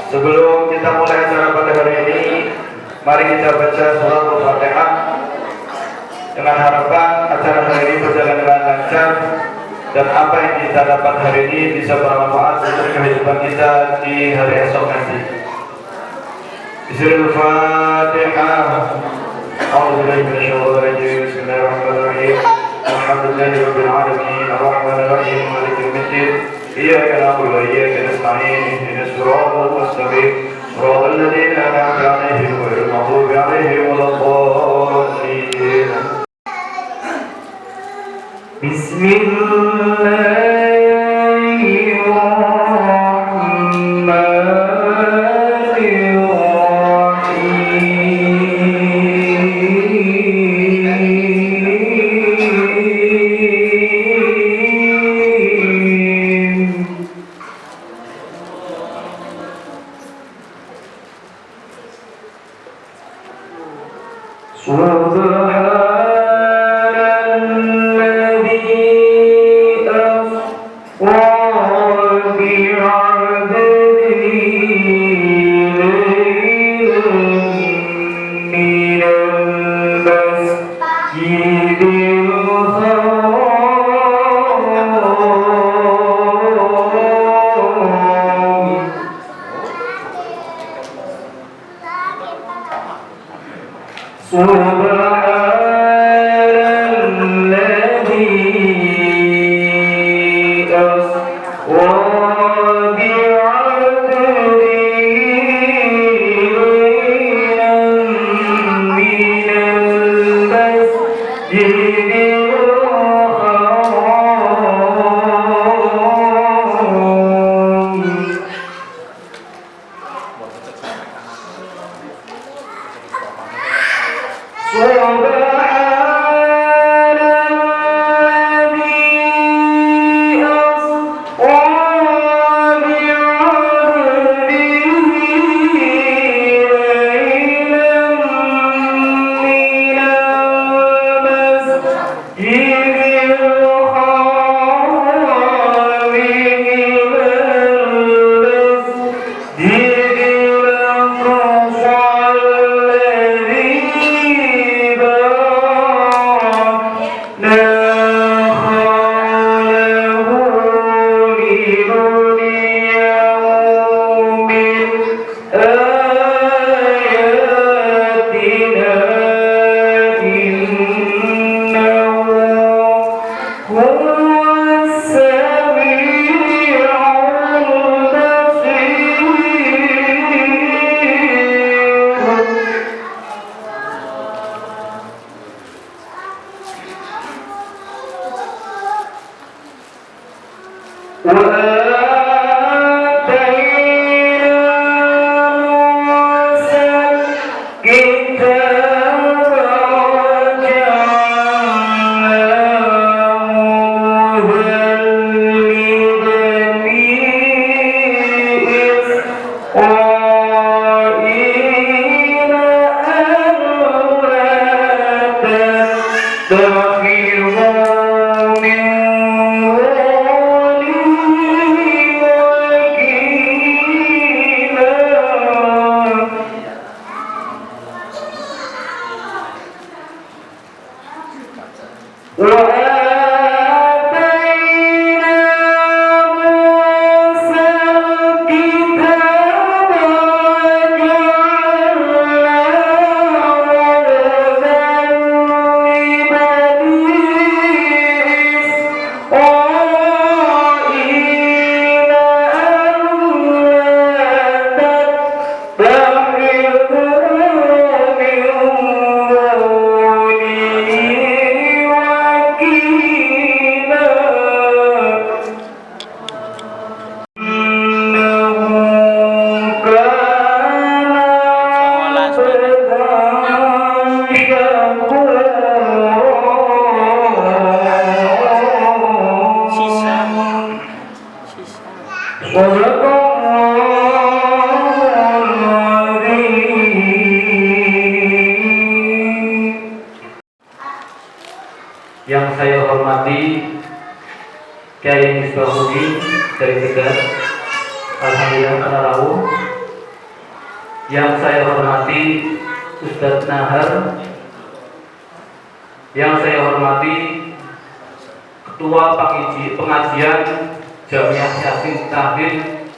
Sebelum kita mulai acara pada hari ini, mari kita baca surah Al-Fatihah dengan harapan acara hari ini berjalan dengan lancar dan apa yang kita dapat hari ini bisa bermanfaat untuk kehidupan kita di hari esok nanti. Bismillahirrahmanirrahim. A'udzubillahi minasyaitonir rajim. Bismillahirrahmanirrahim. Alhamdulillahi rabbil alamin. Arrahmanir rahim. Maliki yaumiddin. Iyyaka na'budu wa iyyaka nasta'in. Ihdinas siratal mustaqim. Siratal ladzina an'amta 'alaihim ghairil maghdubi 'alaihim waladdallin. Yang saya hormati Kiai Misbahuddin dari Tegal, alhamdulillah karena rawuh yang saya hormati Ustadz Nahar, yang saya hormati Ketua Pengajian Jamiah Yasin Tahlil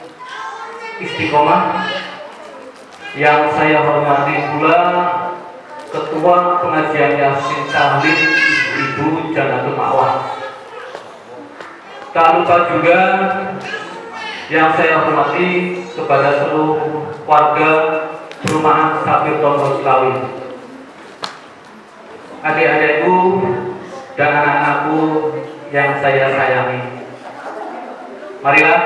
Istiqomah, yang saya hormati pula Ketua Pengajian Yasin Tahlil Ibu Janatul Ma'wah. Tak lupa juga yang saya hormati kepada seluruh warga perumahan Sabir Tombol Selawi, adik-adikku dan anak-anakku yang saya sayangi. Marilah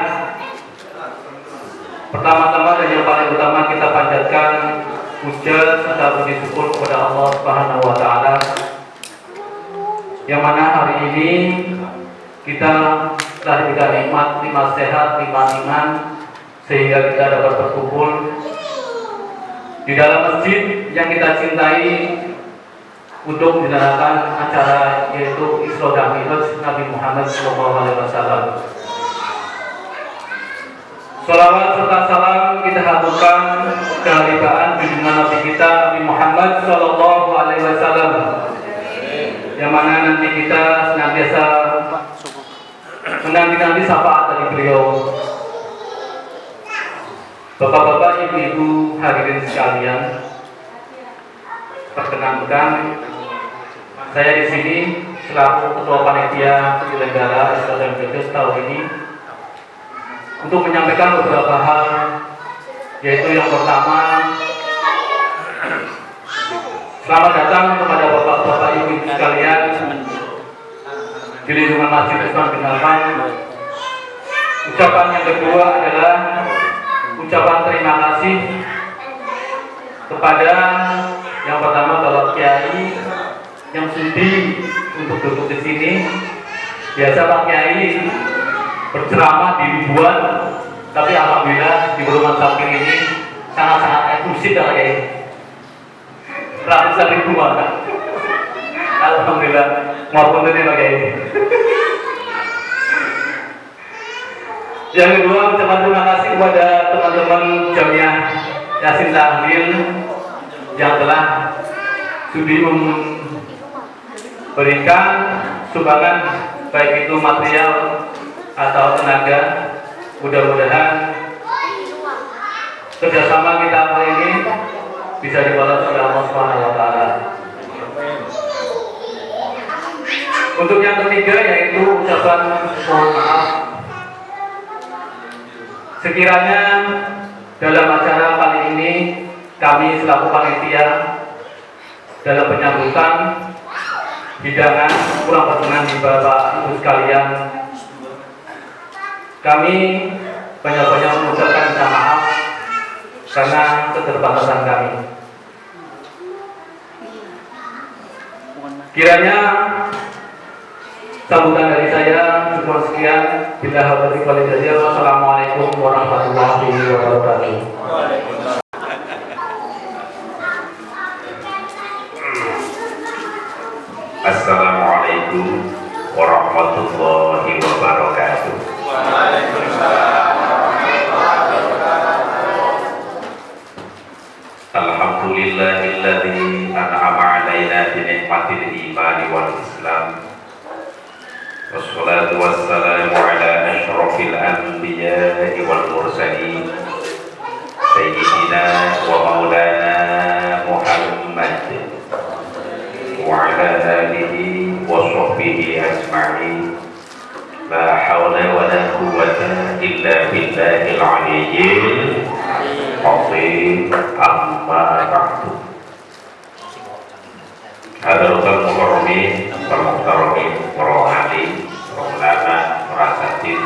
pertama-tama dan yang paling utama kita panjatkan puja serta puji syukur kepada Allah Subhanahu wa taala, yang mana hari ini kita telah diberikan nikmat, nikmat sehat, nikmat iman, sehingga kita dapat berkumpul di dalam masjid yang kita cintai untuk menjalankan acara yaitu Isra dan Mi'raj Nabi Muhammad SAW. Salawat serta salam kita haturkan kehadiran junjungan Nabi kita Nabi Muhammad SAW, yang mana nanti kita senantiasa menanti syafaat dari beliau. Bapak-bapak, ibu-ibu, hadirin sekalian, perkenankan saya di sini selaku Ketua Panitia Penyelenggara Isra dan Mi'raj tahun ini untuk menyampaikan beberapa hal, yaitu yang pertama, selamat datang kepada bapak-bapak ibu sekalian di lingkungan Masjid Utsman bin Affan. Ucapan yang kedua adalah ucapan terima kasih kepada yang pertama Bapak Kiai yang sudi untuk duduk di sini. Biasa Pak Kiai berceramah di ribuan, tapi alhamdulillah di Perumahan Sabir ini sangat-sangat eksklusif Pak Kiai. Ratusan ribu Pak. Alhamdulillah, maupun ini Pak Kiai. Yang kedua, ucapan terima kasih kepada teman-teman Jamiah Yasin Tahlil yang telah sudi memberikan sumbangan baik itu material atau tenaga. Mudah-mudahan kerjasama kita kali ini bisa dibalas oleh Allah Subhanahu wa taala. Untuk yang ketiga yaitu ucapan mohon maaf sekiranya dalam acara kali ini kami selaku panitia dalam penyambutan hidangan kurang berkenan di Bapak Ibu sekalian, kami banyak-banyak mengucapkan minta maaf karena keterbatasan kami. Kiranya sambutan dari saya cukup sekian. Bila habis walidaya, wassalamualaikum warahmatullahi wabarakatuh. Assalamualaikum warahmatullahi wabarakatuh. Alhamdulillahilladzi an'ama 'alaina bi ni'matil imani wal islam. Wassalatu wassalamu ala asyrafil anbiya'i wal mursalin sayyidina wa maulana Muhammad wa ala alihi wa sahbihi ajma'in. La hawla wa la quwwata illa billahil aliyyil azim. Amma ba'du. Hadratul mukarramin wal muhtaramin rohani ulama merasatid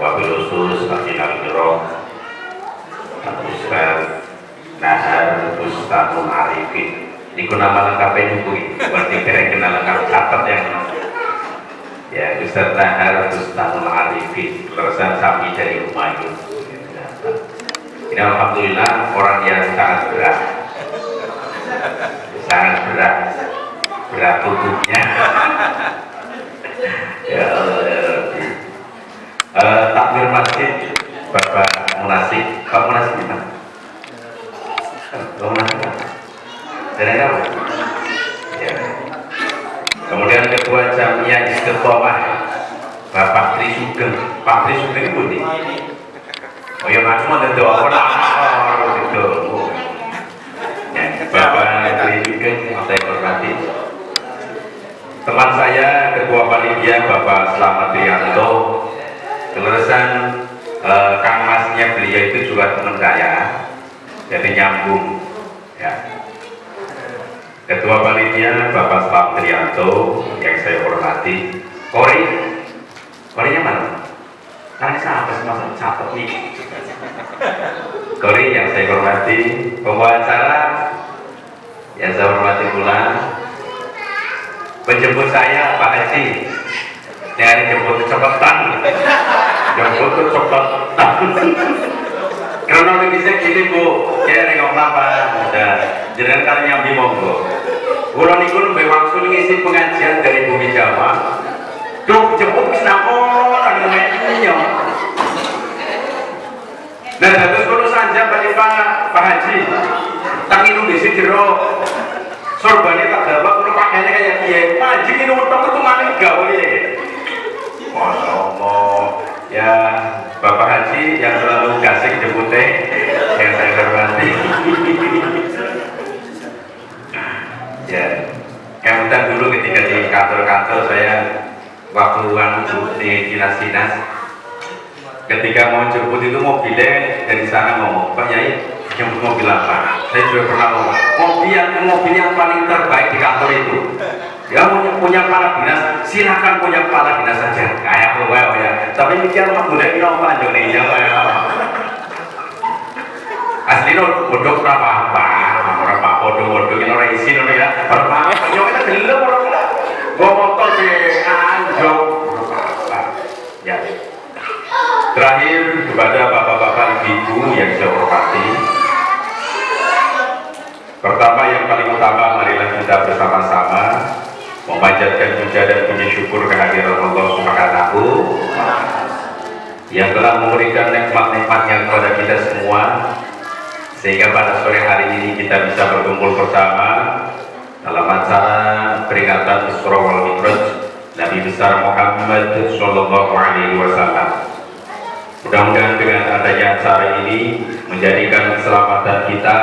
wabil usus akinal kiram Ustaz Nahar Ustazul Arifin. Ini nama lengkapnya juga, berarti kira-kira lengkap catat yang ya, Ustaz Nahar Ustazul Arifin, lulusan Sami dari Umayyad. Ini alhamdulillah orang yang sangat berat tubuhnya. Ya Allah. Takmir masjid Bapak Munasik, Pak Munasik gimana? Sugeng. Pak Tri Sugeng itu nih. Oh ya macam mana tuh? Orang itu. Bapak Tri Sugeng, saya hormati. Teman saya Ketua Panitia Bapak Slamet Rianto, kelulusan Kang Masnya beliau itu juga teman saya, jadi nyambung. Ya. Ketua Panitia Bapak Slamet Rianto yang saya hormati. Korinya mana? Tanya siapa sih masa catat nih? Kori yang saya hormati, pembawa acara yang saya hormati pula. Penjemput saya Pak Haji, yang jemput kecepatan, jemput kecepatan. Kronologisnya gini Bu, saya nengok apa? Jangan kalian nyambi monggo. Bulan itu lebih langsung ngisi pengajian dari Bumi Jawa. Duh, jemput kenapa orang namanya? Dan terus kalau saja Pak Haji, tangi di sini jeruk. Sorbannya tak dapat, kalau pakainya kayak dia majik ini utang itu mana gawe Masya Allah. Ya Bapak Haji yang selalu kasih jemputnya yang saya hormati. Ya kemudian dulu ketika di kantor-kantor saya waktu di dinas-dinas, ketika mau jemput itu mobilnya dari sana ngomong, Pak Yai jemput mobil apa? Saya juga pernah ngomong, mobil yang paling terbaik di kantor itu. Ya punya kepala dinas, silakan punya kepala dinas saja. Kayak apa ya? Tapi mikir apa budaya kita apa Indonesia ya? Asli no bodoh apa? Orang pak bodoh kita orang isi no ya. Orang yo kita belum orang. Gua motor di anjok. Ya. Terakhir kepada bapak-bapak ibu yang saya hormati. Pertama yang paling utama, marilah kita bersama-sama memanjatkan puja dan puji syukur kehadiran Allah Subhanahu yang telah memberikan nikmat-nikmatnya kepada kita semua, sehingga pada sore hari ini kita bisa berkumpul bersama dalam acara peringatan Isra wal Mi'raj Nabi besar Muhammad Sallallahu Alaihi Wasallam. Mudah-mudahan dengan adanya acara ini menjadikan keselamatan kita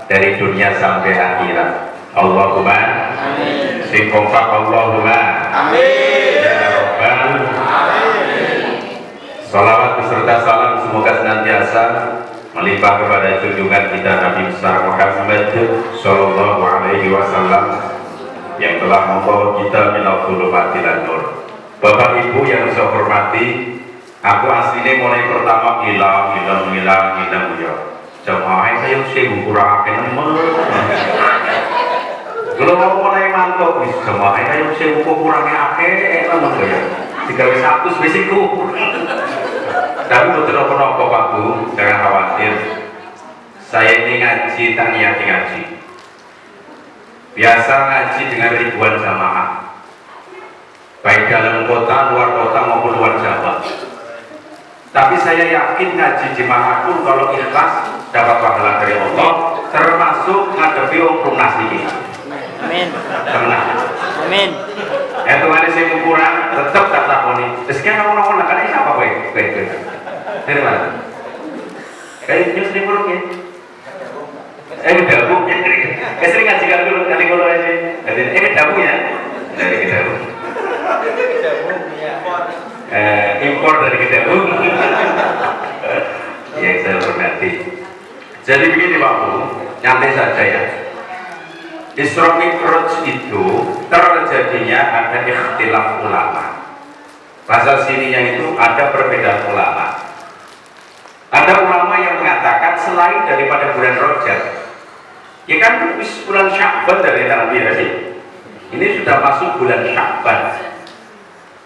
dari dunia sampai akhirat. Allahumma amin. Sing kompak Allahumma amin. Ya Rabbal amin. Salawat beserta salam semoga senantiasa melimpah kepada junjungan kita Nabi besar Muhammad Sallallahu Alaihi Wasallam yang telah membawa kita minal dhulumati ilan nur. Bapak Ibu yang saya hormati, aku aslinya mulai pertama hilang ya. Jamaah saya sibuk kurang kalau mau mulai mantap nih jamaah saya sibuk kurangnya akhir teman ya. 3 besiku. Tapi betul apa Pak Bu, jangan khawatir. Saya ini ngaji tak niat ngaji. Biasa ngaji dengan ribuan jamaah, baik dalam kota, luar kota maupun luar Jawa. Tapi saya yakin ngaji jemaah pun kalau ikhlas dapat pahala dari Allah, termasuk ngadepi orang nas ini. Amin. Tenang. Amin. Teman saya kurang tetap tak takoni. Sekian orang-orang kan siapa kowe? Dari mana? Kayak nyus di burung ya. Dabu. Sering ngaji kan dulu kali kalau aja. Dabu ya. Dari Dabu. Impor dari Dabu. Yang saya hormati. Jadi begini Pak Bu, nyantai saja ya. Isra Mi'raj itu terjadinya ada ikhtilaf ulama. Bahasa sininya itu ada perbedaan ulama. Ada ulama yang mengatakan selain daripada bulan Rajab, ya kan bulan Sya'ban dari Nabi tadi. Ini sudah masuk bulan Sya'ban.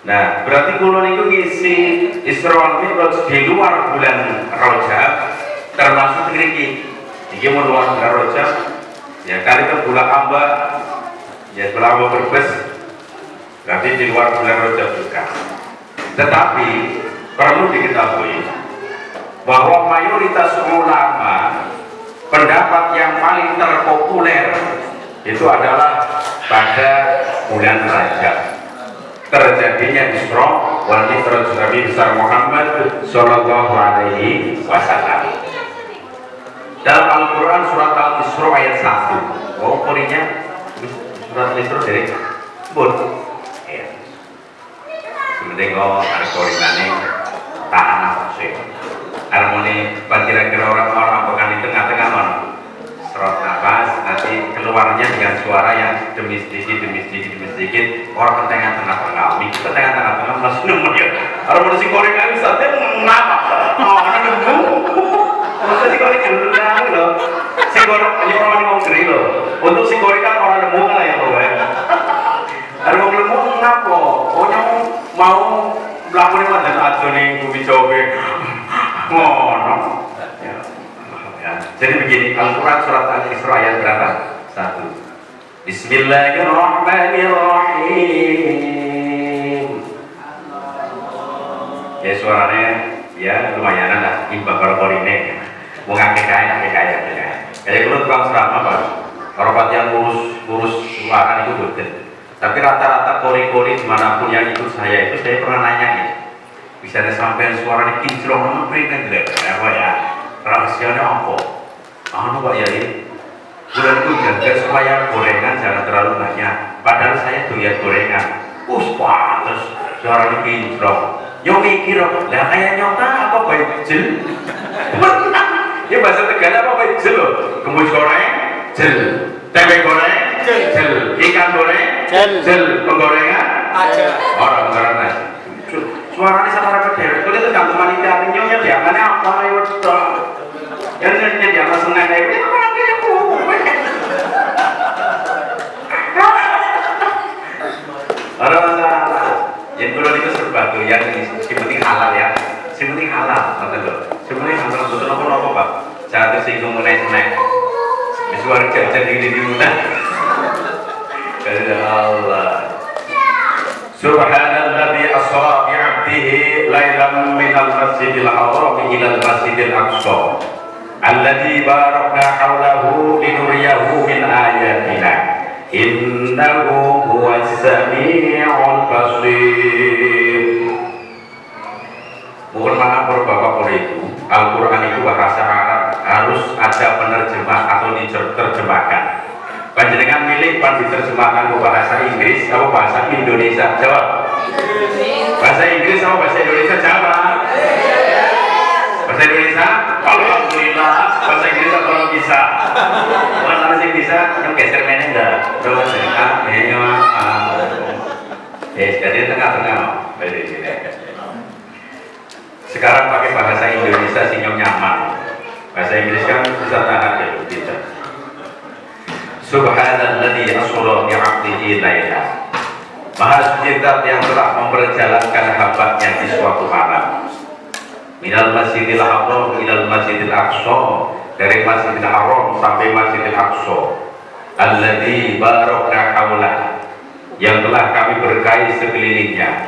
Nah, berarti kalau itu ngisi Isra Mi'raj di luar bulan Rajab, termasuk ngriki. Iki mau luar bulan Rajab, ya kali itu bulan Amba, ya bulan Amba berbes, berarti di luar bulan Rajab juga. Tetapi perlu diketahui bahwa mayoritas ulama pendapat yang paling terpopuler itu adalah pada bulan Rajab. terjadinya Isra wal Mi'raj Nabi besar Muhammad sallallahu alaihi wasallam. Dalam Al-Qur'an surat Al-Isra ayat 1. Oh, kurinya surat Al-Isra dari bun. Ya. Sementing kok ada korinane tahan apa sih? Harmoni kira-kira orang-orang bukan di tengah-tengah mana? Serot nafas, nanti keluarnya dengan suara yang demi sedikit orang ke tengah-tengah mikir ke tengah-tengah masih nemu ya orang mau si goreng kan bisa teh ngapa orang nemu untuk si goreng kan loh si goreng hanya orang mau ngeri loh untuk si goreng kan orang nemu lah yang loh ya orang mau nemu ngapa pokoknya mau melakukan mana atau nih bumi coba ngono ya. Jadi begini, Al-Quran surat Al-Isra ayat berapa? 1. Bismillahirrahmanirrahim. Ya suaranya ya lumayan lah, imbang kalau ini mau ngake kaya. Kayak dulu tukang serama Pak, orang yang ngurus suara itu betul. Tapi rata-rata kori-kori dimanapun yang ikut saya itu saya pernah nanya ya, bisa ada sampai suaranya kinclong nama berikan tidak? Apa ya? Rahasianya apa? Anu Pak Yai, bulan itu jaga supaya gorengan jangan terlalu banyak. Padahal saya doyan gorengan. Pantes suaranya kinclong. Yo mikir, lah kayak nyota apa baik jel? Ya bahasa Tegal apa baik jel loh? Gembus goreng, jel. Tempe goreng, jel. Ikan goreng, jel. Penggorengan, aja. Orang nasi. Suaranya sama rakyat dewek. Kalau itu gantung manitia nyonya diamannya apa? Ayo dong. Yang nyonya diaman senang kayak ini apa lagi aku? Orang masalah. Yang dulu itu serba tuh yang penting halal ya. Penting halal, betul loh. Penting halal betul apa Pak? Jangan tersinggung mengenai suara jajan di mana? Karena Allah. Subhanalladzi asra bi 'abdihi lailan minal masjidil haram ilal masjidil aqsa alladzi barakna haulahu linuriyahu min ayatina innahu huwas samiul basir. Mohon maaf Bapak Ibu, Al-Quran itu bahasa Arab harus ada penerjemah atau diterjemahkan. Panjenengan milih pan diterjemahkan ke bahasa Inggris atau bahasa Indonesia? Jawab. Bahasa Inggris atau bahasa Indonesia? Jawab. Bahasa Indonesia? Alhamdulillah. Bahasa Inggris kalau bisa. Bahasa Inggris bisa, yang geser mana enggak? Terus jadi tengah-tengah. Sekarang pakai bahasa Indonesia sinyal nyaman. Bahasa Inggris kan bisa tahan ya, bisa. Subhanalladzi asra bi 'abdihi lailan. Maha suci zat yang telah memperjalankan hamba-Nya di suatu malam. Minal masjidil haram ilal masjidil aqsa, dari Masjidil Haram sampai Masjidil Aqsa. Alladzi barakna haulah, yang telah kami berkahi sekelilingnya.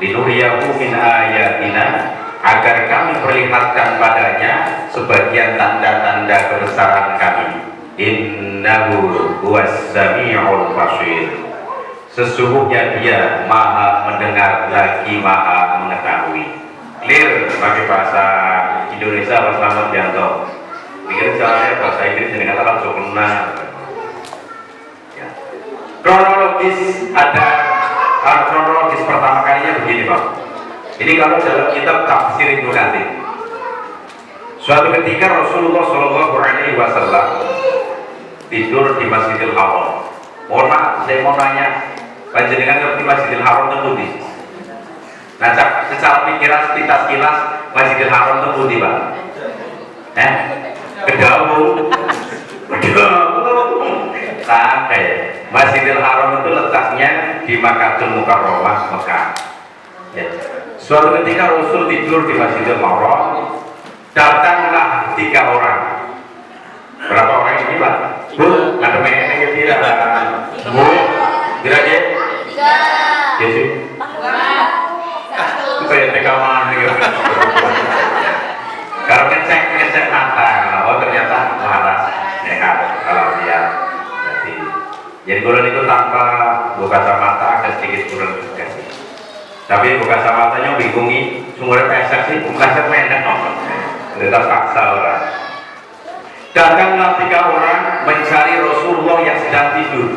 Linuriyahu min ayatina, agar kami perlihatkan padanya sebagian tanda-tanda kebesaran kami. Innahu huwas samiul basir. Sesungguhnya Dia Maha mendengar lagi Maha mengetahui. Clear pakai bahasa Indonesia Pak Slamet Bianto. Pikir caranya bahasa Inggris dengan kata sempurna. Ya. Kronologis ada kronologis pertama kalinya begini Pak. Ini kalau dalam kitab tafsir Ibnu Katsir. Suatu ketika Rasulullah Shallallahu Alaihi Wasallam tidur di Masjidil Haram. Mohon maaf, saya mau nanya, panjenengan ngerti Masjidil Haram itu pundi? Nah, secara pikiran sekilas Masjidil Haram itu pundi, Pak? Kedawung. Sampai Masjidil Haram itu letaknya di Makkahul Mukarramah, Mekah. Ya. Suatu ketika Rasul tidur di Masjidil Haram, datanglah 3 orang. Berapa orang ini Pak? Bu, ada mainnya ya tidak? Bu, kira-kira? 3. Yesus. Supaya tekaman gitu. Kalau ngecek mata, oh ternyata waras, sehat, kalau lihat. Jadi kalau itu tanpa buka kacamata agak sedikit kurang juga sih. Tapi bukan samatanya bingungi sumber pesek sih, bukan pendek. Tetap paksa orang. Datanglah 3 orang mencari Rasulullah yang sedang tidur.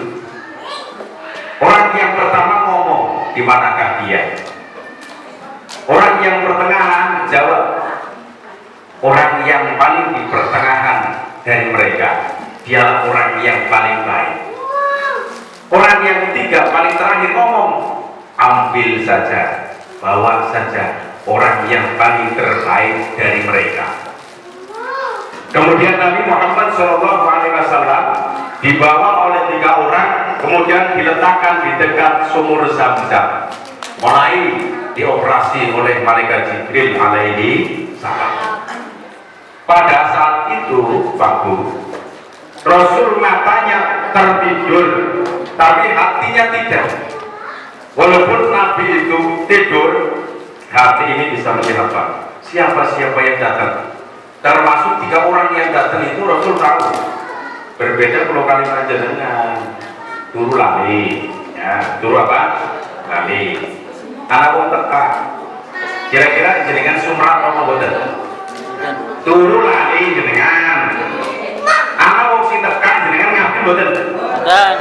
Orang yang pertama ngomong, di manakah dia? Orang yang pertengahan jawab. Orang yang paling di pertengahan dari mereka, dialah orang yang paling baik. Orang yang ketiga paling terakhir ngomong, ambil saja, bawa saja orang yang paling terbaik dari mereka. Kemudian Nabi Muhammad SAW dibawa oleh 3 orang, kemudian diletakkan di dekat sumur Zam-Zam, mulai dioperasi oleh malaikat Jibril alaihi salam. Pada saat itu, Pak Bu, Rasul matanya tertidur, tapi hatinya tidak. Walaupun Nabi itu tidur, hati ini bisa melihat Pak, siapa-siapa yang datang. Termasuk 3 orang yang datang itu Rasul tahu. Berbeda kalau kalimat jenengan turu lali, ya, turu apa? Lali. Anak wong teka. Kira-kira jenengan sumrat apa boten? Turu lali jenengan. Anak wong sing teka jenengan ngapain boten? Boten.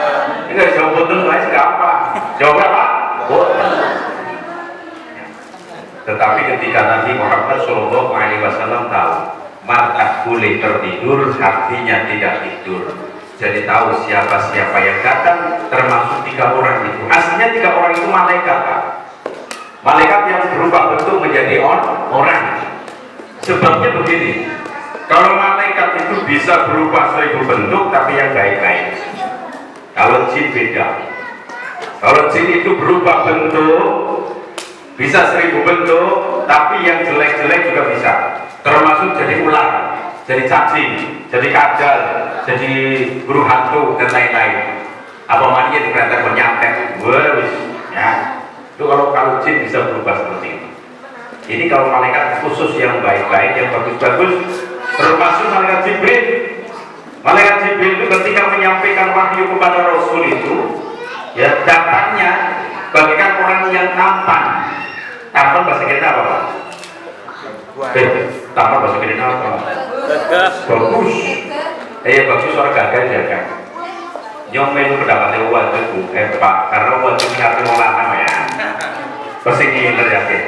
Enggak jawab boten wae apa? Jawab apa? Boten. Tetapi ketika Nabi Muhammad SAW tahu mata boleh tertidur, hatinya tidak tidur. Jadi tahu siapa-siapa yang datang, termasuk 3 orang itu. Aslinya 3 orang itu malaikat, Pak. Malaikat yang berubah bentuk menjadi orang. Sebabnya begini, kalau malaikat itu bisa berubah 1000 bentuk, tapi yang baik-baik. Kalau jin beda. Kalau jin itu berubah bentuk, bisa 1000 bentuk, tapi yang jelek-jelek juga bisa. Termasuk jadi ular, jadi cacing, jadi kajal, jadi guru hantu dan lain-lain. Apa mania diperintah menyantet, ya. Itu kalau jin bisa berubah seperti itu. Ini kalau malaikat khusus yang baik-baik, yang bagus-bagus, termasuk malaikat Jibril. Malaikat Jibril itu ketika menyampaikan wahyu kepada Rasul itu, ya datangnya bagaikan orang yang tampan. Tampan bahasa kita apa, Pak? Tampak bahasa kini apa? Bagus. Bagus orang gagal ya kan. Yang melu pendapatnya uang itu Pak, karena uang itu ngerti ngolah ya. Pasti ngiler ya kan.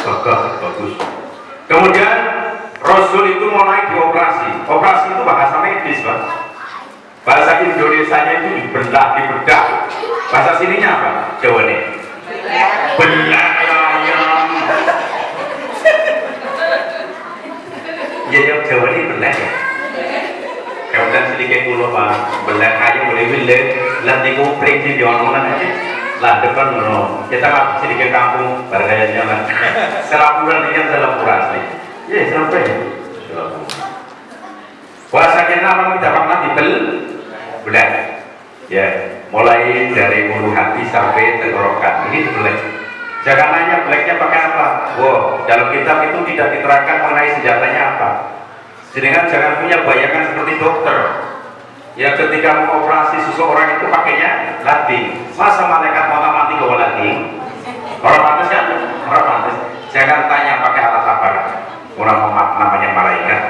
Bagus. Kemudian Rasul itu mulai dioperasi. Operasi itu bahasa medis, Pak. Bahasa Indonesianya itu dibedah. Bahasa sininya apa? Jawa nih. Belah ayam. Ya Jawa ini belah ya. Kemudian sedikit dulu Pak, belah ayam boleh bilang, nanti kupring di orang aja. Lah depan no, kita nggak sedikit kampung, barangkali jalan. Selapuran ini kan selapura asli. Ya sampai. Puasa kita apa kita pernah belah. Ya, mulai dari ulu hati sampai tenggorokan. Ini belek. Jangan nanya beleknya pakai apa. Wow, dalam kitab itu tidak diterangkan mengenai senjatanya apa. Sedangkan jangan punya bayangan seperti dokter. Ya ketika mengoperasi seseorang itu pakainya lading. Masa malaikat mau mati ke lading? Orang pantas kan? Orang pantas. Jangan tanya pakai alat apa. Orang namanya malaikat.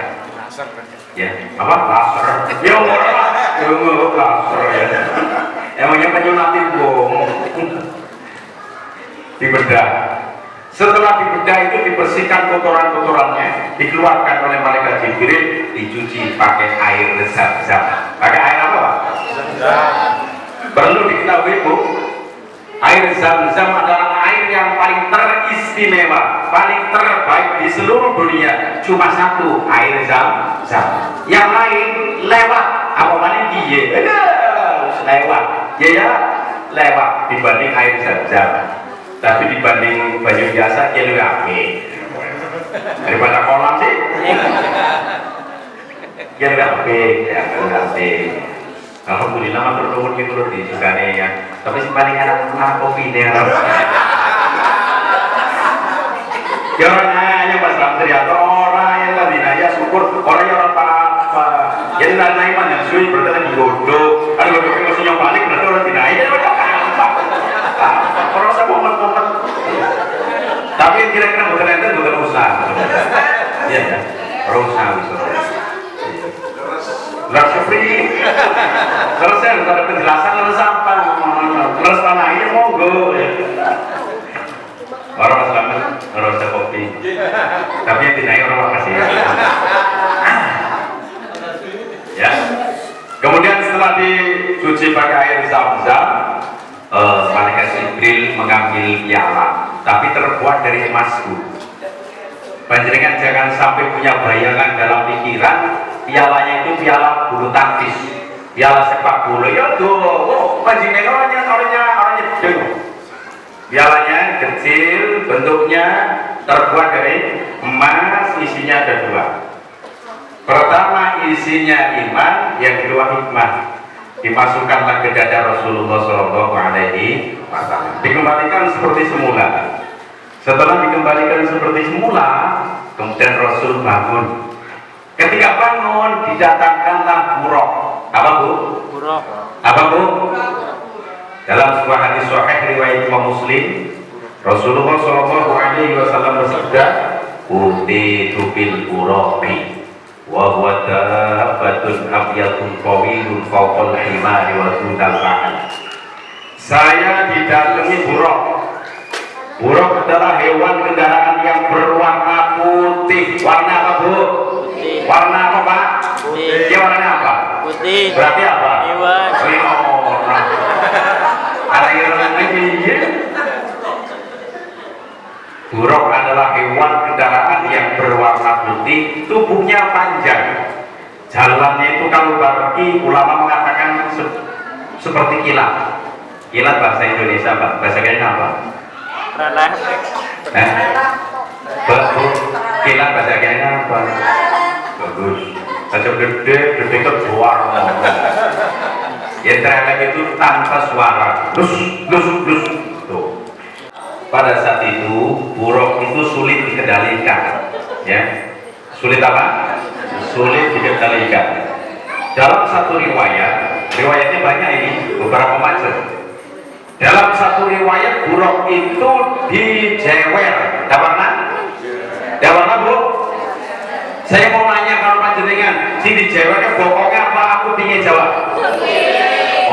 Ya, apa? Laser. Ya orang laser ya. Emangnya penyunatin bom. Dibedah. Setelah dibedah itu dibersihkan kotoran-kotorannya, dikeluarkan oleh malaikat Jibril, dicuci pakai air Zam-Zam. Pakai air apa, Pak? Zam-Zam. Perlu diketahui, Bu, air Zam-Zam adalah air yang paling teristimewa, paling terbaik di seluruh dunia. Cuma satu, air Zam-Zam. Yang lain lewat, apa mana dia? Lewat, ya lewat dibanding air Zam-Zam. Tapi dibanding banyu biasa dia lebih api daripada kolam sih. Dia lebih api, ya lebih api. Alhamdulillah matur nuwun ki kula disukani ya. Tapi sing paling enak kopi ne. Ya orang nanya Mas Ramli atau orang yang tadi nanya syukur orang yang orang apa. Jadi nanya mana suwi berarti digodok. Kalau godoknya mesti yang balik berarti orang tidak. Ya udah gampang. kira-kira bukan enten bukan usah. Iya ya, usah bisa. Lalu free. Kalau saya harus ada penjelasan harus apa? Terus tanah ini monggo. Orang selamat, orang kopi. Tapi yang dinaik orang makasih. Ya. Kemudian setelah dicuci pakai air zam-zam, malaikat Jibril mengambil piala, tapi terbuat dari emas. Panjenengan jangan sampai punya bayangan dalam pikiran pialanya itu piala bulu tangkis, piala sepak bola. Ya tuh, panjenengan orangnya kecil. Pialanya kecil, bentuknya terbuat dari emas, isinya ada dua. Pertama isinya iman, yang kedua hikmah. Dimasukkanlah ke dada Rasulullah SAW. Dikembalikan seperti semula. Setelah dikembalikan seperti semula, kemudian Rasul bangun. Ketika bangun, didatangkanlah buruk. Apa bu? Buruk. Apa bu? Dalam sebuah hadis sahih riwayat Imam Muslim, Rasulullah SAW bersabda, "Utitu bil buraqi, wa huwa dabbatun abyadun tawilun fawqal himari wa dunal ba'al." Saya didatangi buruk. Buruk adalah hewan kendaraan yang berwarna putih. Warna apa bu? Putih. Warna apa pak? Putih. Dia warnanya apa? Putih. Berarti apa? Hewan. Ada yang lagi. Buruk adalah hewan kendaraan yang berwarna putih, tubuhnya panjang. Jalannya itu kalau bagi ulama mengatakan seperti kilat. Kilat bahasa Indonesia, Pak. Bahasa kalian apa? Kilat bahasa kalian apa? Bagus. Saja gede keluar. Ya terelek itu tanpa suara. Lus. Tuh. Pada saat itu buruk itu sulit dikendalikan, ya. Sulit apa? Sulit dikendalikan. Dalam satu riwayatnya banyak ini, beberapa macam. Dalam satu riwayat buruk itu dijewer. Dapat bu? Saya mau nanya kalau panjenengan, si dijewernya bokongnya apa? Aku ingin jawab.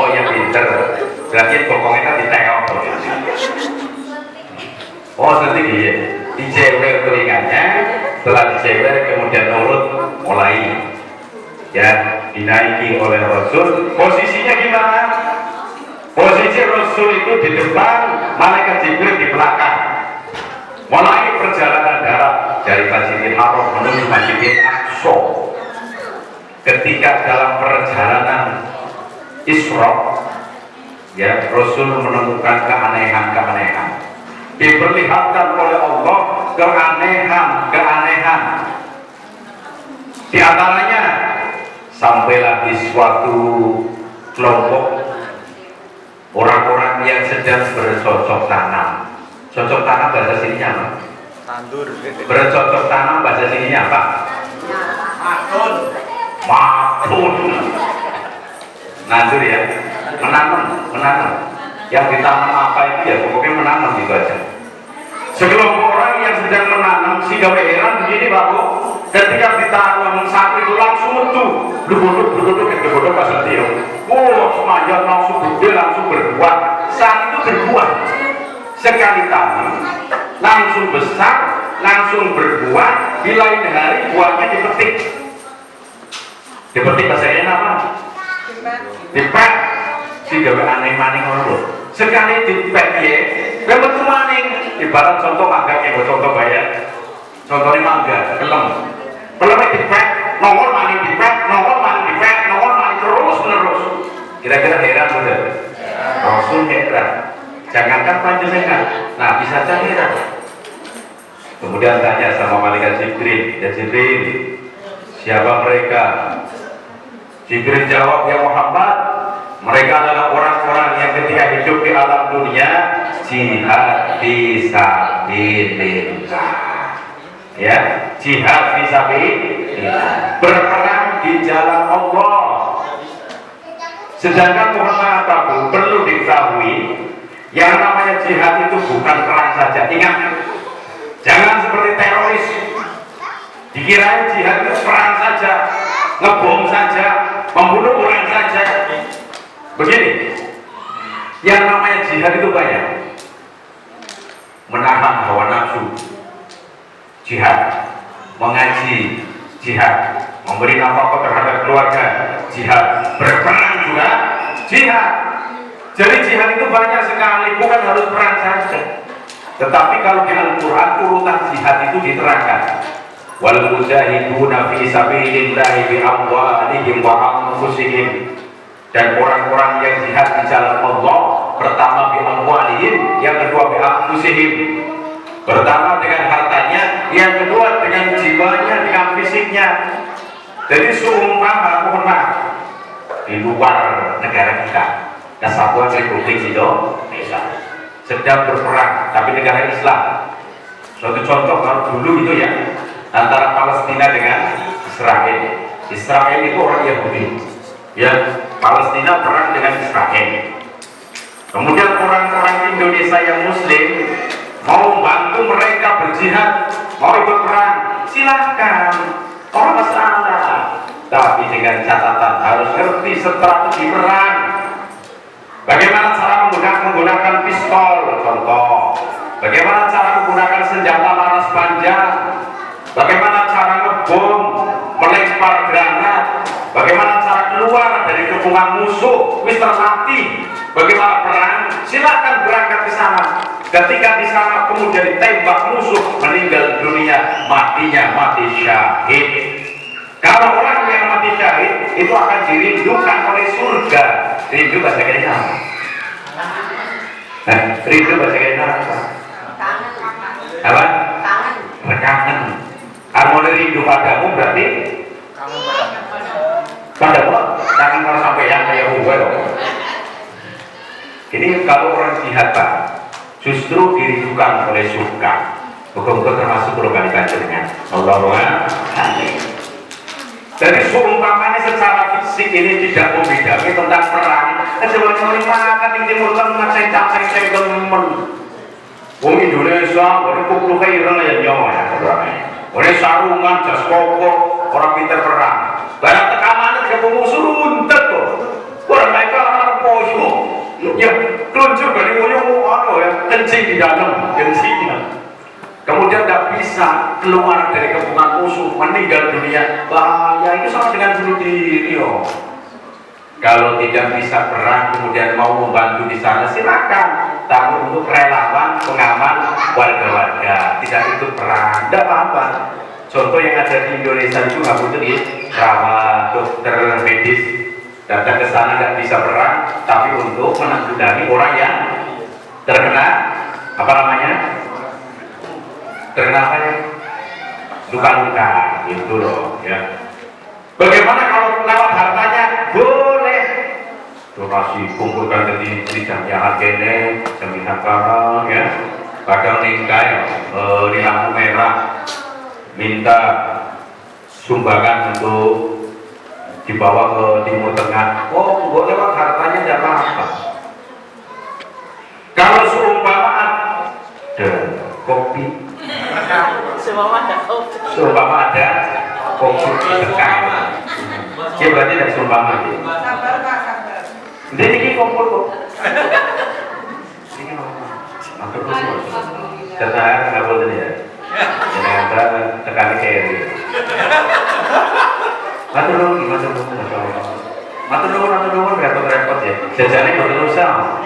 Oh ya pinter. Berarti bokongnya kan diteok. Oh nanti dia dijewer telinganya, setelah dijewer kemudian urut mulai ya dinaiki oleh Rasul. Posisinya gimana? Posisi Rasul itu di depan, malaikat Jibril di belakang. Mulai perjalanan darat dari Masjidil Haram menuju Masjidil Aqsa. Ketika dalam perjalanan Isra, ya Rasul menemukan keanehan-keanehan. Diperlihatkan oleh Allah keanehan. Di antaranya sampailah di suatu kelompok orang-orang yang sedang bercocok tanam. Cocok tanam bahasa sininya apa? Tandur. Bercocok tanam bahasa sininya apa? Matun. Nandur ya. Menanam. Yang ditanam apa itu ya pokoknya menanam gitu aja. Sekelompok orang yang sedang menanam si gawe heran begini Pak Bu. Ketika ditanam satu itu langsung metu, duduk pas dia. Semuanya langsung gede, langsung berbuah. Saat itu berbuah. Sekali tanam langsung besar, langsung berbuah. Di lain hari buahnya dipetik. Dipetik bahasanya apa? Dipek. Si gawe aneh-aneh ngono. Sekali dipek ya, metu maning. Ibarat contoh mangga ya, contoh bayar. Contohnya mangga, kelem. Kelemnya dipek, nongol maning dipek, nongol maning terus menerus. Kira-kira heran betul? Rasul heran. Jangankan panjenengan, nah bisa aja heran. Kemudian tanya sama malaikat Jibril, ya Jibril, siapa mereka? Jibril jawab, ya Muhammad, mereka adalah orang-orang yang ketika hidup di alam dunia jihad fisabilillah, ya jihad fisabilillah, berperang di jalan Allah. Sedangkan mohon maaf Bu, perlu diketahui yang namanya jihad itu bukan perang saja. Ingat, Jangan seperti teroris. Dikirain jihad itu perang saja, ngebom saja, membunuh orang saja. Begini, yang namanya jihad itu banyak. Menahan hawa nafsu, jihad. Mengaji, jihad. Memberi nafkah terhadap keluarga, jihad. Berperang juga, jihad. Jadi jihad itu banyak sekali, bukan harus perang saja. Tetapi kalau di Al-Quran urutan jihad itu diterangkan. Wal mujahiduna fi sabilillahi bi amwalihim wa anfusihim. Dan orang-orang yang jihad di jalan Allah, pertama bi amwalihim, yang kedua bi anfusihim. Pertama dengan hartanya, yang kedua dengan jiwanya, dengan fisiknya. Jadi seumpama, mohon maaf, di luar negara kita, Kesatuan Republik Indonesia sedang berperang, tapi negara Islam. Suatu contoh kalau dulu itu ya, antara Palestina dengan Israel. Israel itu orang Yahudi, ya. Palestina perang dengan Israel. Kemudian orang-orang Indonesia yang Muslim mau membantu mereka berjihad, mau ikut perang, silahkan, orang masalah. Tapi dengan catatan harus ngerti strategi perang. Bagaimana cara menggunakan pistol, contoh. Bagaimana cara menggunakan senjata laras panjang. Bagaimana cara ngebom, melempar granat. Bagaimana cara keluar dari kepungan musuh, wis termati. Bagaimana perang, silakan berangkat ke sana. Ketika di sana kemudian ditembak musuh, meninggal dunia, matinya mati syahid. Kalau orang yang mati syahid itu akan dirindukan oleh surga. Rindu bahasa kaya apa? Rindu bahasa kaya apa? Apa? Kangen. Harmoni rindu padamu berarti padamu kangen kalau sampai yang kayak gue loh. Ini kalau orang jihad Pak, justru dirindukan oleh surga. Bukan termasuk golongan dengan Allahumma amin. Jadi seumpamanya secara fisik ini tidak membedakan tentang perang. Kecuali makan di timur tengah saya temen. Wong Indonesia, orang kumpul kairan ya nyawa ya orang. Orang sarungan, jas koko, orang pintar perang. Barang tekanan ke musuh runtet kok. Orang mereka orang poyo. Ya keluncur dari moyo ya kencing di dalam kencingnya. Kemudian tidak bisa keluar dari kepungan musuh, meninggal dunia, bahaya. Itu sama dengan bunuh diri. Kalau tidak bisa perang, kemudian mau membantu di sana, silakan. Tapi untuk relawan, pengaman, warga-warga tidak ikut perang, tidak apa-apa. Contoh yang ada di Indonesia itu nggak butuh perawat, dokter medis datang ke sana tidak bisa perang, tapi untuk menanggulangi orang yang terkena apa namanya? Terkena apa ya? Luka-luka, itu loh ya. Bagaimana kalau lewat hartanya? Boleh. Donasi kumpulkan di jamnya harganya, jaminan barang ya. Kadang nikah ya, di lampu merah minta sumbangan untuk dibawa ke Timur Tengah. Oh, boleh lewat hartanya tidak apa-apa. Kalau seumpama ada kopi, seumpama ada kopi dekat, ya berarti tidak seumpama gitu. Jadi ini kompor kok. Ini matur nuwun. Tetap nggak boleh ya. Jangan tekan carry. Matur nuwun, matur nuwun repot-repot ya. Jajane boten usah.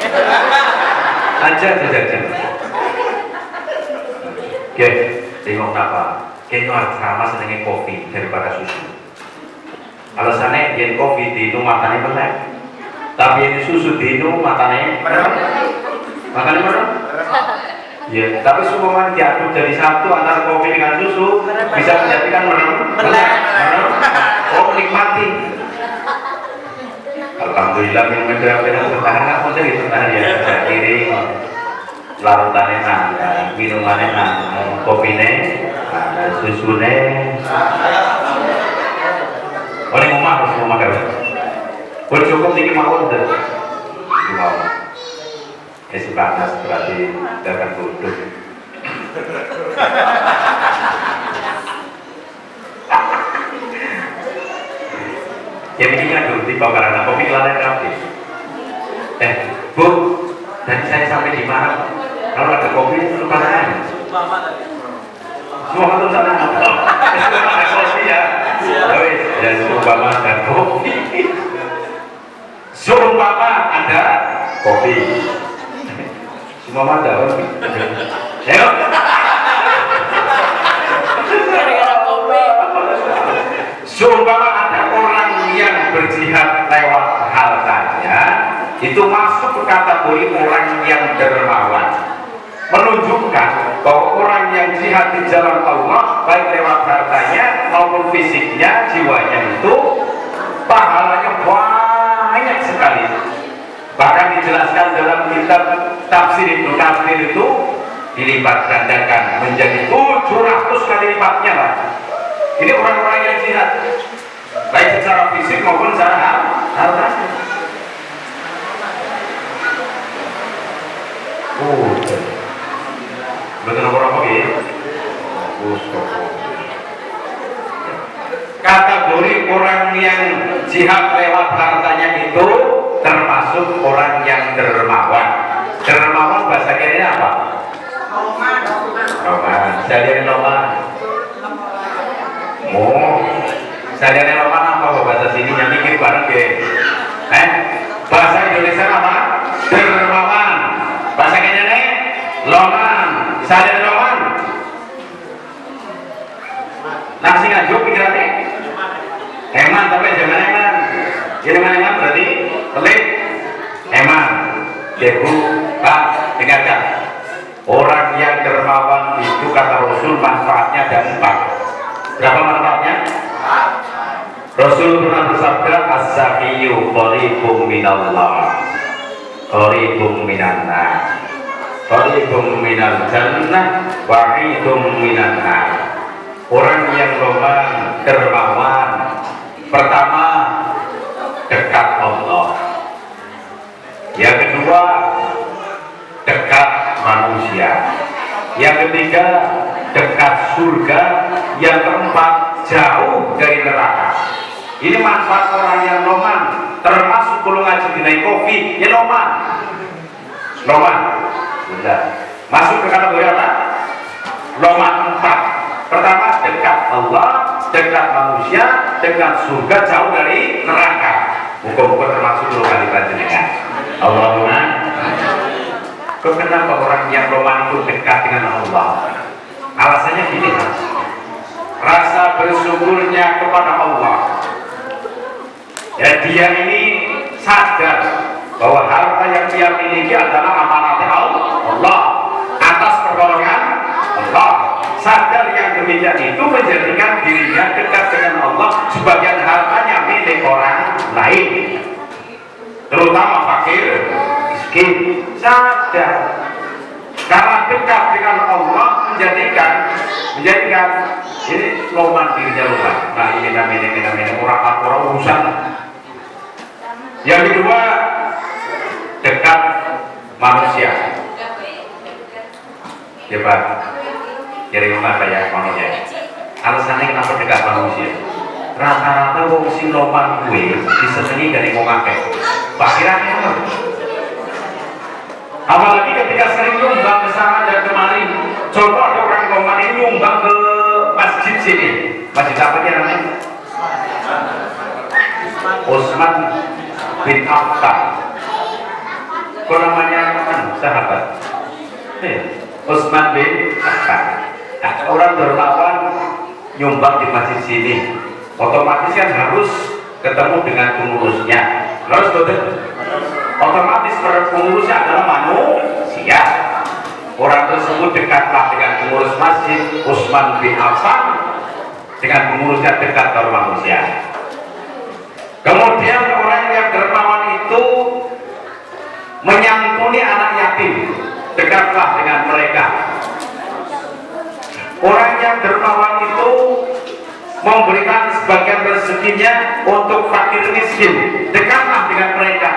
Aja jajan. Oke, bingung apa? Kayaknya sama senengnya kopi daripada susu. Alasannya yen kopi di matanya melek, tapi ini susu di matanya matanya merem. Ya, tapi supaya diaduk jadi satu antara kopi dengan susu bisa menjadikan merem. Oh, nikmati. Alhamdulillah minum berapa bertahan nggak mau jadi bertahan ya. Jadi larutannya nang, minumannya nang, kopinya, susunya. Oh ini rumah harus rumah kan? Boleh cukup tinggi mau deh. Mau. Panas berarti akan bodoh. Jadi ini aduh di karena kopi kelalaian rapi. Bu, tadi saya sampai di mana? Kalau ada kopi lupa nanya. Semua tuh sana. Ada kopi ya. Ya seumpama ada kopi. Seumpama ada kopi. Semua ada kopi. Ayo. Seumpama ada orang yang berjihad lewat hartanya, itu masuk ke kategori orang yang dermawan, menunjukkan bahwa orang yang jihad di jalan Allah baik lewat hartanya maupun fisiknya, jiwanya itu pahalanya banyak sekali. Bahkan dijelaskan dalam kitab tafsir Ibnu Katsir itu dilipat gandakan menjadi 700 kali lipatnya lah. Ini orang-orang yang jihad baik secara fisik maupun secara harta. Betul orang apa ya? Kategori orang yang jihad lewat hartanya itu termasuk orang yang dermawan. Dermawan bahasa kirinya apa? Roman. Jadi roman. Saya roman apa bahasa sininya mikir bareng deh. Bahasa Indonesia apa? Dermawan. Bahasa kirinya loman. Saya loman. Nah sing aja pikirannya. Eman tapi jangan eman. Jadi eman berarti pelit. Eman. Ibu, Pak, dengarkan. Orang yang dermawan itu kata Rasul manfaatnya ada 4. Berapa manfaatnya? Rasul pernah bersabda, as-sakhiyyu qaribun minallah, qaribun minannas, qaribun minal jannah, wa'idun minan nar. Orang yang dermawan, pertama dekat Allah, yang kedua dekat manusia, yang ketiga dekat surga, yang keempat jauh dari neraka. Ini manfaat orang yang loman, termasuk kalau ngaji dinai kopi, ya loman. Sudah masuk ke kategori apa? Loman 4. Pertama dekat Allah, dekat manusia, dekat surga, jauh dari neraka. Muka-muka termasuk dulu kali panjenengan. Allahumma. Kenapa orang yang loman itu dekat dengan Allah? Alasannya gini, rasa bersyukurnya kepada Allah. Ya, dia ini sadar bahwa harta yang dia miliki adalah amanat Allah atas pertolongan Allah. Sadar yang demikian itu menjadikan dirinya dekat dengan Allah. Sebagian hartanya milik orang lain, terutama fakir, miskin. Sadar karena dekat dengan Allah menjadikan ini loman dirinya loman. Nah ini orang urusan. Yang kedua dekat manusia. Coba dari mana ya manusia? Alasannya kenapa dekat manusia? Rata-rata wong sing loman gue disenengi dari wong akeh. Pikirannya apalagi ketika sering nyumbang ke sana dan kemari. Contoh ada orang loman ini nyumbang ke masjid sini. Masjid apa dia namanya? Utsman bin Affan. Kok namanya kan sahabat? Utsman bin Affan. Nah, orang dermawan nyumbang di masjid sini, otomatis kan harus ketemu dengan pengurusnya. Harus betul. Otomatis pengurusnya adalah manusia. Orang tersebut dekatlah dengan pengurus masjid. Utsman bin Affan dengan pengurusnya dekat dengan manusia. Kemudian orang yang dermawan itu menyantuni anak yatim, dekatlah dengan mereka. Orang yang dermawan itu memberikan sebagian rezekinya untuk fakir miskin, dekatlah dengan mereka.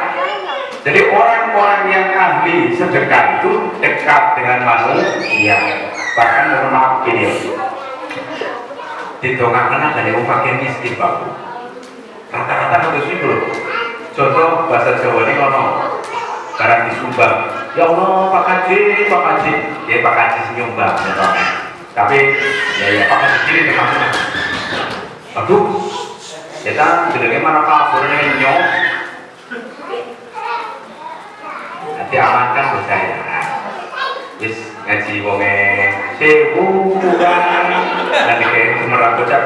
Jadi orang-orang yang ahli sedekah itu dekat dengan manusia. Bahkan mohon maaf gini, didongakkan ada yang fakir miskin Pak. Rata-rata itu sih bro. Contoh bahasa Jawa ini ngono, barang disumbang. Ya Allah Pak Haji, ya Pak Haji nyumbang. Tapi ya Pak Haji kiri maksudnya. Aduh, ya kan jenenge mana kaburnya nyong. Nanti amankan percaya. Wis ngaji wonge sewu kan. Nanti kayak semerang bocah.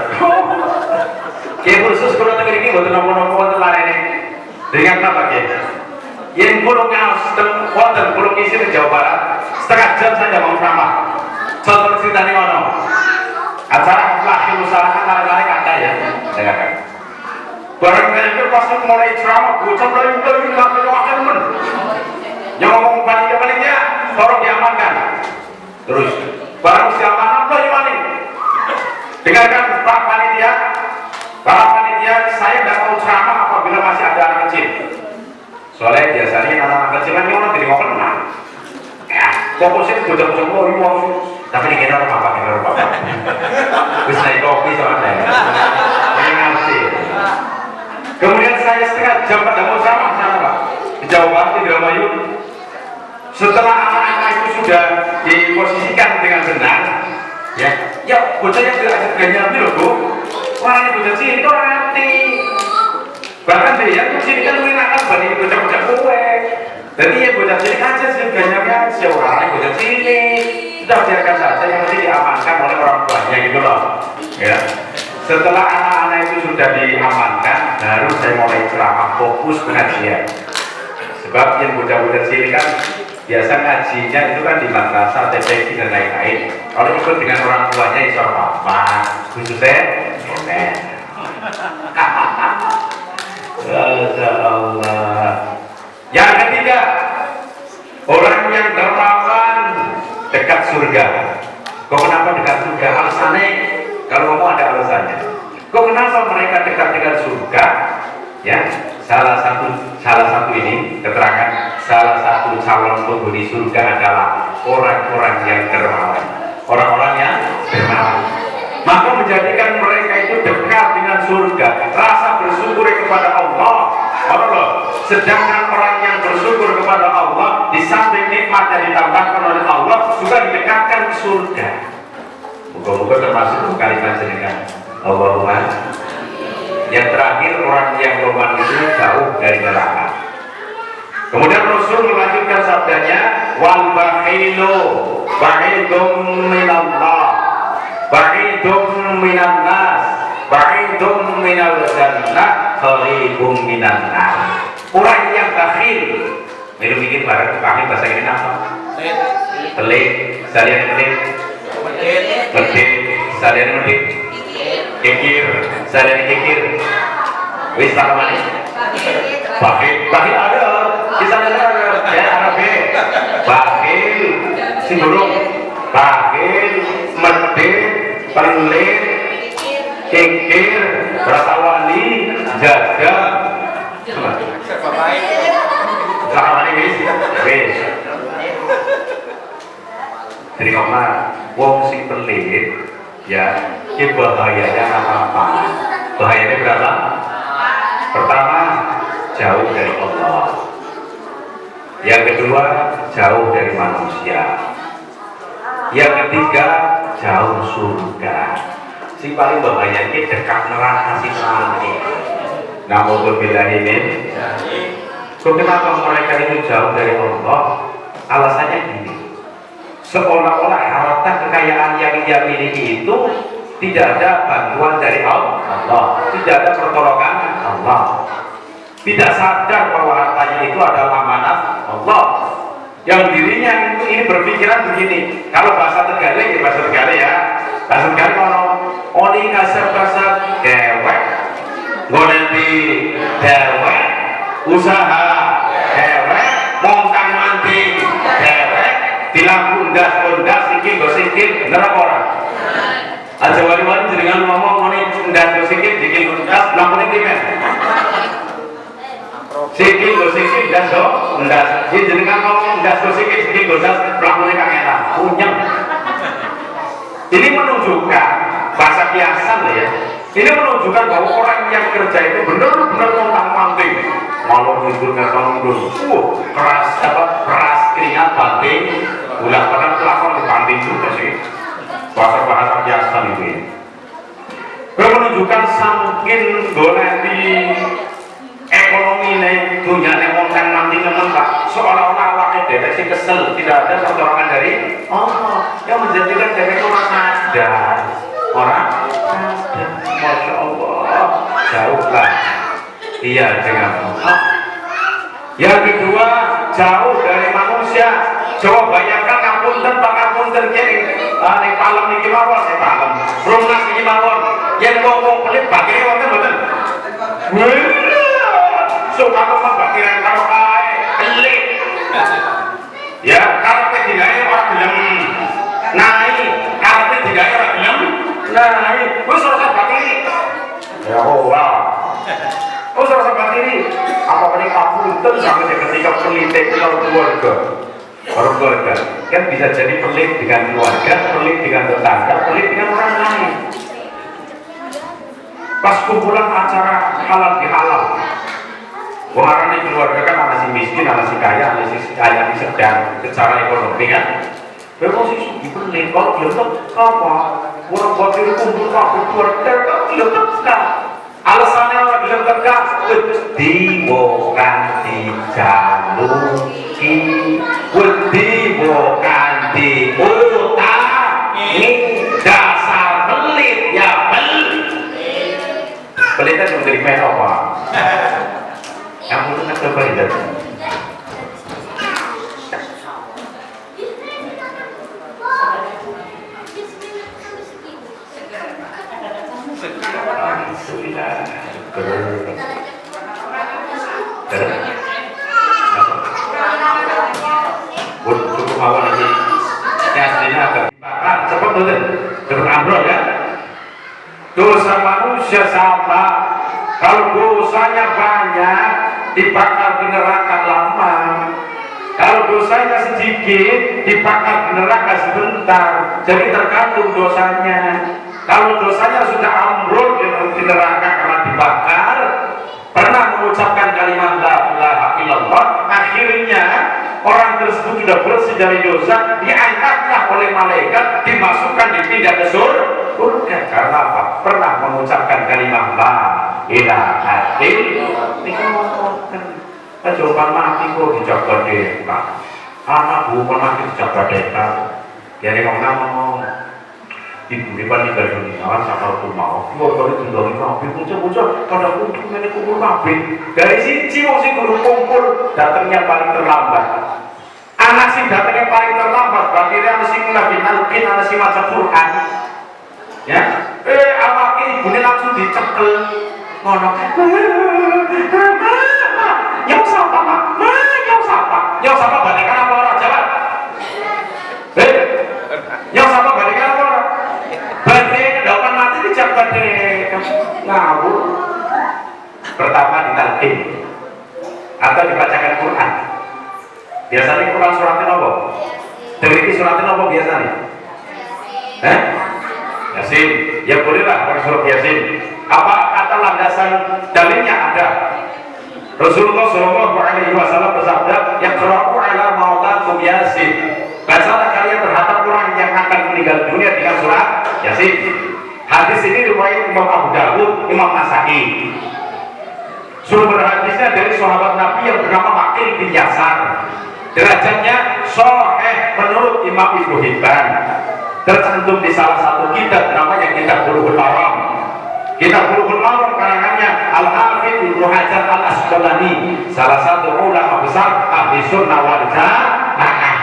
Kayak khusus kalau tengah ini buat nopo-nopo wonten larene. Dengan apa ya? Yang pulau ngaus, wonten pulau kisi di Jawa Barat. Setengah jam saja mau ceramah. Contoh ceritanya ngono. Acara lahir usaha kan lari-lari kata ya. Dengarkan. Barang itu pas mulai ceramah, bocah mulai akan men. Yang ngomong panitia, tolong diamankan. Terus, barang siapa nampak ini? Dengarkan Pak Panitia. Para panitia, saya tidak mau ceramah apabila masih ada anak kecil. Soalnya biasanya anak-anak kecil kan orang jadi mau kenal. Ya, fokusnya bocah-bocah mau tapi ini kita rumah apa? Bisa naik kopi soalnya. Ini ngerti. Kemudian saya setengah jam pada mau ceramah sana Pak. Di Jawa Barat di Indramayu. Setelah anak-anak itu sudah diposisikan dengan benar, ya bocahnya tidak ada gaya loh Bu. Wah ini bocah sini itu orang hati. Bahkan dia yang sini kan mengenakan banding bocah-bocah kue. Jadi ya bocah sini aja sih gayanya aja orang bocah sini. Sudah biarkan saja yang penting diamankan oleh orang tuanya gitu loh. Ya. Setelah anak-anak itu sudah diamankan, baru saya mulai ceramah fokus pengajian. Sebab yang bocah-bocah sini kan biasa ngajinya itu kan di madrasah, TPQ dan lain-lain. Kalau ikut dengan orang tuanya insya apa khususnya nenek. Masya Allah. Yang ketiga, orang yang dermawan dekat surga. Kok kenapa dekat surga? Alasannya, kalau mau ada alasannya. Kok kenapa mereka dekat dengan surga? Ya, salah satu ini keterangan salah satu calon penghuni surga adalah orang-orang yang dermawan. Orang-orang yang dermawan. Maka menjadikan mereka itu dekat dengan surga. Rasa bersyukur kepada Allah. Sedangkan orang yang bersyukur kepada Allah, di samping nikmat yang ditambahkan oleh Allah, juga didekatkan ke surga. Moga-moga termasuk kalimat jenengan. Allahumma. Yang terakhir, orang yang berman itu jauh dari neraka. Kemudian Rasul melanjutkan sabdanya, wal bakhilu ba'idum minallah, ba'idum minannas, ba'idum minal jannah, qaribum minan nar. Orang yang bakhil, melu mikir bareng bakhil bahasa ini apa? Pelit, salian pelit, medit, salian medit, kikir, salian kikir. Wis tak mana? Bakhil ada, kita ada ya Arabi. Bakhil, simburung, bakhil, medit, pelit, kikir, rasa wali, jaga. Sahabat ini wis. Jadi karena wong sing pelit ya, ini bahayanya apa? Bahayanya berapa? Pertama, jauh dari Allah. Yang kedua, jauh dari manusia. Yang ketiga, jauh surga. Si paling bahaya ini dekat neraka si nanti. Namun berbeda ini, kenapa mereka itu jauh dari Allah? Alasannya gini, seolah-olah harta kekayaan yang ia miliki itu tidak ada bantuan dari Allah, tidak ada pertolongan Allah, tidak sadar bahwa hartanya itu adalah amanat Allah. Yang dirinya ini berpikiran begini, kalau bahasa Tegal ya, bahasa Tegal kalau oni kasar-kasar kewek, nanti dewek, usaha dewek, mongkang manting dewek, dilakundas-kundas sikit sikit neraka orang. Aja wali-wali jenengan ngomong ini ndas sikit dikit kundas lampune timen. Sikit ndas ndas. Jenengan ngomong ndas sikit kundas lampune kangenan. Punyeng. Ini menunjukkan bahwa orang yang kerja itu benar-benar montang-manting, malu tidurnya tanggung, keras keringat banting, ulah padahal pelakon dibanting juga sih, bahasa biasa ini. Menunjukkan saking goleti ekonomi nih dunia nih montang-manting mentak, seolah-olah awaknya deteksi kesel, tidak ada pertolongan dari yang menjadikan dewek itu orang sadar, masya Allah, jauh lah. Iya dengan yang kedua, jauh dari manusia. Coba bayangkan ngapunten kene ning palem niki mawon, rumah niki mawon. Yen wong pelit bakire wonten mboten? Suka kok bakiran karo kae, pelit. Ya, karepe digawe ora gelem. Naik, karepe digawe ora gelem. Naik, wis ora bakiri. Ya ora. Oh, sahabat ini, apa paling kapunten sampai ketika pelit dengan keluarga, kan bisa jadi pelit dengan keluarga, pelit dengan tetangga, pelit dengan orang lain. Pas kumpulan acara halal bihalal, pengarangnya keluarga kan ada si miskin, ada si kaya, di sedang secara ekonomi kan. Posisi di pelit, kalau belum apa, orang buat diri kumpul keluarga, kalau belum kan. Alasannya orang bilang tegak wedi bukan dijaluki, wedi bukan diutangi, dasar pelit ya pelit. Pelitnya cuma dari main apa? Yang itu kan coba lihat. Cukup mawon lagi. Ini aslinya agak dibakar, cepat betul, cepat ambrol ya. Dosa manusia sama, kalau dosanya banyak dibakar di neraka lama. Kalau dosanya sedikit dibakar di neraka sebentar. Jadi tergantung dosanya. Kalau dosanya sudah ambrol di neraka karena dibakar, pernah mengucapkan kalimat la ilaha illallah, akhirnya orang tersebut sudah bersih dari dosa, diangkatlah oleh malaikat, dimasukkan dipindah ke surga. Karena apa? Pernah mengucapkan kalimat la ilaha illallah. Jawaban mati kok dijaga deka, anak bukan mati dijaga deka. Jadi ngomong ibu depan tinggal dunia kan sakal pun mau keluarga itu tinggal di kampung bocah-bocah pada kumpul ini kumpul kabeh dari siji wong sing guru kumpul datangnya paling terlambat. Anak sing datangnya paling terlambat berarti dia mesti lagi nalkin ana si maca Quran ya awake ibune langsung dicekel ngono nyong sapa mak nyong sapa balikan apa ora jawab nyong sapa balikan apa ora badhe kedapan mati dijak badhe ngawur. Pertama ditalqin atau dibacakan Quran. Biasanya Quran suratnya apa? Dari suratnya apa biasanya? Yasin. Ya bolehlah pakai surat Yasin. Apa kata landasan dalilnya ada? Rasulullah SAW bersabda, "Yaqra'u 'ala mautakum Yasin." Bacalah kalian terhadap orang yang akan meninggal dunia dengan surat Yasin. Hadis ini riwayat Imam Abu Dawud, Imam Nasai. Sumber hadisnya dari sahabat Nabi yang bernama Maqil bin Yasar. Derajatnya sahih menurut Imam Ibnu Hibban. Tercantum di salah satu kitab namanya Kitab Bulughul Maram. Kitab Bulughul Maram karangannya Al-Hafidz Ibnu Hajar Al-Asqalani, salah satu ulama besar ahli sunnah wal jamaah.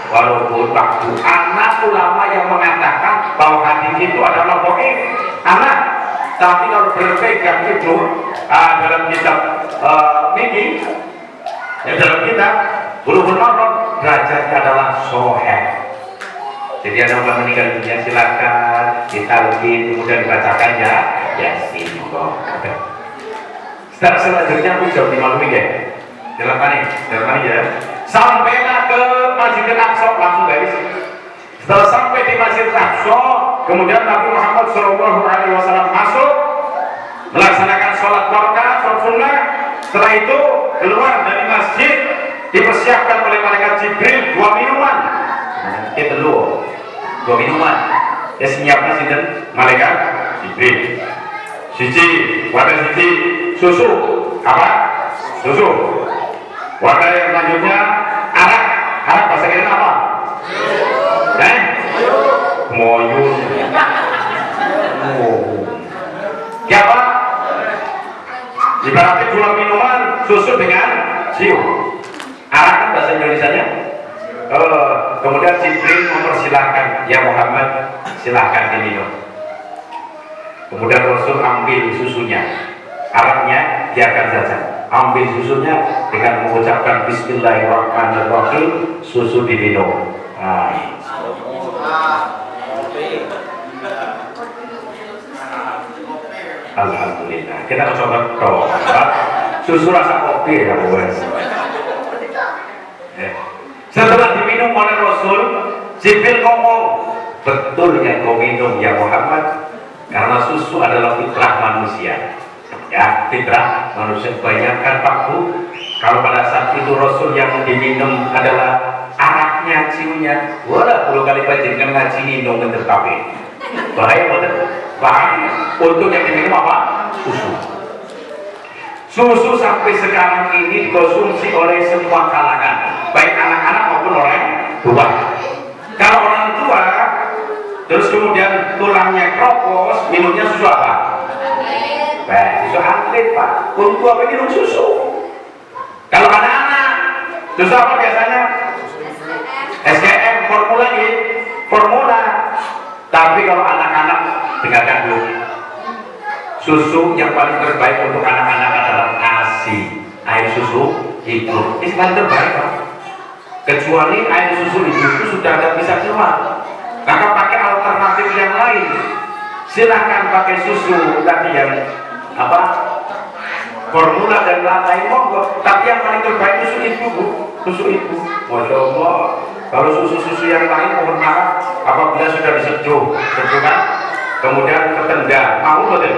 Walaupun waktu anak ulama yang mengatakan bahwa hadis itu adalah dhaif, anak, tapi kalau berpegang itu dalam kitab ini, ya dalam kitab Bulughul Maram derajatnya adalah sahih. Jadi ada orang meninggal dunia silakan ditalqin kemudian dibacakan ya Yasin. Selanjutnya aku jawab dimaklumi ya. Silakan ya. Sampailah ke Masjidil Aqsa langsung guys. Setelah sampai di Masjidil Aqsa, kemudian Nabi Muhammad SAW masuk Setelah itu keluar dari masjid, dipersiapkan oleh malaikat Jibril 2 minuman. Kita dulu 2 minuman. Ya siapnya sinten malaikat Jibril. Siji, wadah siji susu. Apa? Susu. Wadah yang selanjutnya arak. Arak bahasa kita apa? Moyun. Siapa? Ibaratnya 2 minuman susu dengan siu. Arak kan bahasa Indonesianya. Kemudian Jibril mempersilahkan, ya Muhammad, silahkan diminum. Kemudian Rasul ambil susunya, araknya biarkan saja. Ambil susunya dengan mengucapkan Bismillahirrahmanirrahim, susu diminum. Nah. Alhamdulillah. Kita coba susu rasa kopi ya bos. Setelah diminum oleh Rasul, Jibril ngomong, betul yang kau minum ya Muhammad, karena susu adalah fitrah manusia. Ya, fitrah manusia. Bayangkan Pak Bu, kalau pada saat itu Rasul yang diminum adalah araknya, ciunya, wala 10 kali panjenengan ngaji minum bentar kafe. Bahaya betul. Bahaya. Untuk yang diminum apa? Susu. Susu sampai sekarang ini dikonsumsi oleh semua kalangan, baik anak-anak maupun orang tua. Kalau orang tua terus kemudian tulangnya kropos, minumnya susu apa? Susu atlet Pak. Orang tua minum susu. Kalau anak-anak susu apa biasanya? SKM, formula ini, formula. Tapi kalau anak-anak, dengarkan dulu. Susu yang paling terbaik untuk anak-anak adalah ASI, air susu ibu. Ini paling terbaik Pak. Kecuali air susu ibu itu sudah tidak bisa keluar, maka pakai alternatif yang lain. Silahkan pakai susu tadi yang apa? Formula dan lain-lain monggo. Tapi yang paling terbaik susu ibu, Bu. Susu ibu. Masya Allah. Kalau susu-susu yang lain mohon maaf apabila sudah diseduh, kan? Kemudian ketendang, mau betul?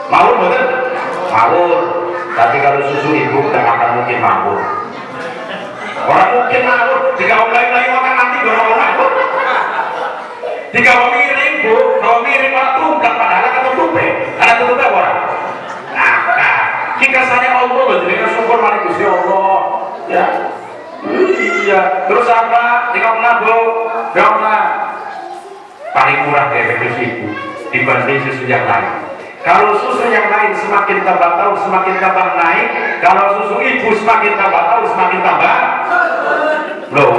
Mau betul? Mau. Tapi kalau susu ibu tidak akan mungkin mabur. Orang mungkin mabur. Jika orang lain makan nanti orang mabur. Jika miring Bu, kalau miring malah tunggal padahal ada tutupnya. Ada tutupnya orang. Nah, jika saya Allah loh, jadi syukur mari Gusti Allah. Ya. Iya. Terus apa? Jika Bu, ya paling murah dari susu ibu dibanding susu yang lain. Kalau susu yang lain semakin tambah tahun semakin tambah naik, kalau susu ibu semakin tambah tahun semakin tambah loh.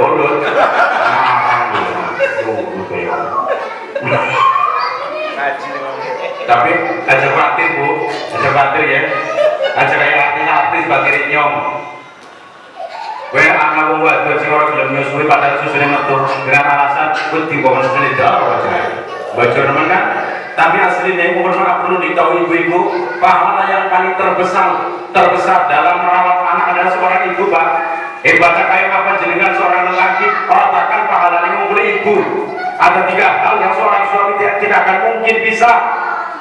Tapi aja khawatir Bu, aja khawatir ya, aja kayak artis Bakiri Nyong. Gue anak wong wadon sing ora gelem nyusui padahal susune metu dengan alasan kuwi dibawa susune dawa aja. Bocor nemen kan? Tapi aslinya ibu pernah perlu ditahu ibu-ibu, pahala yang paling terbesar dalam merawat anak adalah seorang ibu, Pak. Hebatnya kayak apa jenengan seorang lelaki ratakan pahala yang ngumpuli ibu. Ada 3 hal yang seorang suami tidak akan mungkin bisa.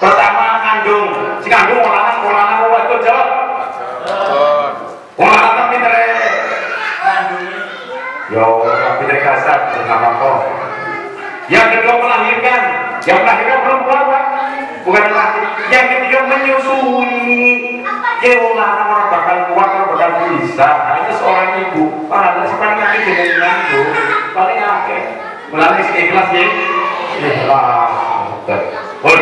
Pertama, kandung. Si kandung orang itu jawab. Orang tapi yo, tapi kasar bernama kok. Yang kedua melahirkan. Yang melahirkan perempuan Pak, bukan laki. Yang ketiga menyusui. Orang bakal kuat, orang bakal bisa. Hanya seorang ibu. Padahal sekarang lagi dengan Bu, paling akhir. Melalui ikhlas ya. Ikhlas. Betul.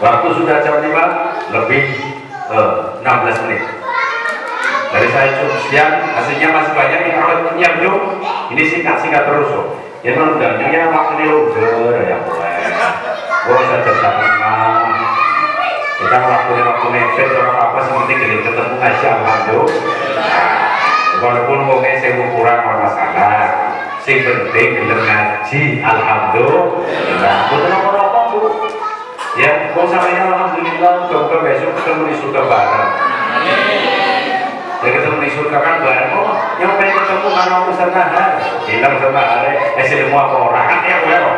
Waktu sudah jam 5 lebih 16 menit. Dari saya cukup siang, hasilnya masih banyak yang rawatnya belum. Ini singkat terus kok. Ya memang undangnya waktunya udah ya boleh. Gue saja sama. Kita waktu mepet orang apa seperti gini ketemu aja alhamdulillah. Walaupun mungkin saya kurang masalah. Sing penting gelem ngaji alhamdulillah. Betul apa Bu? Ya, kok samanya alhamdulillah semoga besok ketemu di surga bareng. Ya ketemu di surga kan bareng. Oh, yang pengen ketemu karena urusan nahar. Bilang sama hari, semua orang kan ya boleh kok.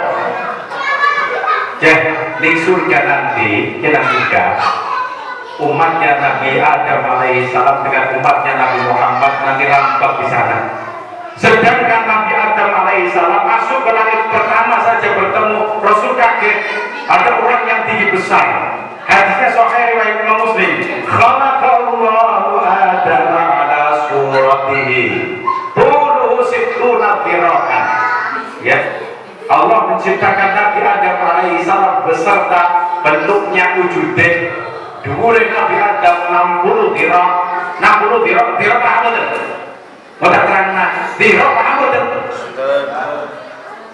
Ya, di surga nanti kita surga umatnya Nabi Adam alaihissalam dengan umatnya Nabi Muhammad nanti rampak di sana. Sedangkan Nabi Adam alaihissalam masuk ke langit pertama saja bertemu Rasul kaget, ada orang yang tinggi besar. Hadisnya sahih riwayat Imam Muslim. Khalaqallahu Adam ala suratihi tuluhu sittuna dhira'an. Ya, Allah menciptakan Nabi Adam alaihissalam beserta bentuknya wujudnya. Dhuwure Nabi Adam 60 dhira'. 60 dhira' paham betul? Mau tak terangna, dhira' paham betul?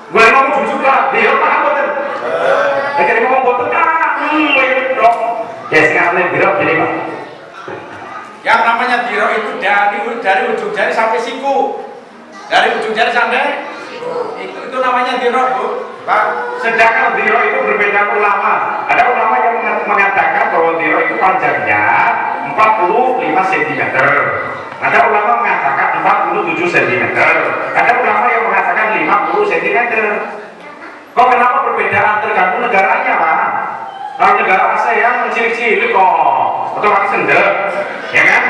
Gue ngomong jujur lah, dhira' paham betul? Lagi ngomong betul dok. Ya sekarang dhira' jadi Pak. Yang namanya dhira' itu dari ujung jari sampai siku. Dari ujung jari sampai itu namanya dhira', Bu. Pak, sedangkan dhira' itu berbeda ulama. Ada ulama yang mengatakan bahwa dhira' itu panjangnya 45 cm. Ada ulama mengatakan 47 cm. Ada ulama yang mengatakan 50 cm. Kok kenapa perbedaan tergantung negaranya, Pak? Kalau negara ASEAN cilik-cilik kok otomatis sendek, ya kan?